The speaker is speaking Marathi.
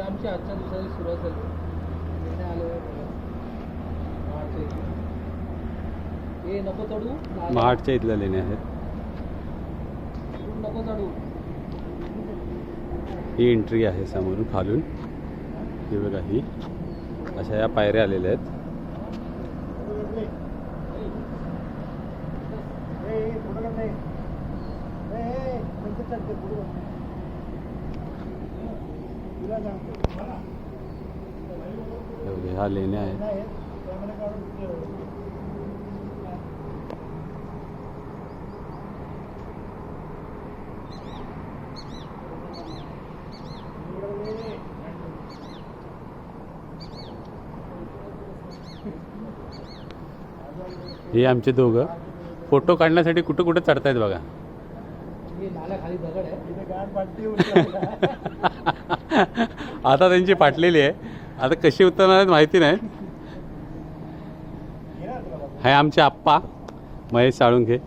आमची आजच्या दिवसाची सुरुवात झाली. आलो हे नको चढू, महाडच्या इथल्या लेण्या आहेत. नको चढू. ही एंट्री आहे समोरून खालून. हे बघा, ही अशा या पायऱ्या आलेल्या आहेत. ह्या लेण्या आहेत. हे आमचे दोघं फोटो काढण्यासाठी कुठं कुठं चढतायत बघा. खाली दगड आहे. आता त्यांची फाटलेली आहे. आता कशी उतरणार आहेत माहिती नाही. हे आमचे आप्पा महेश साळुंखे.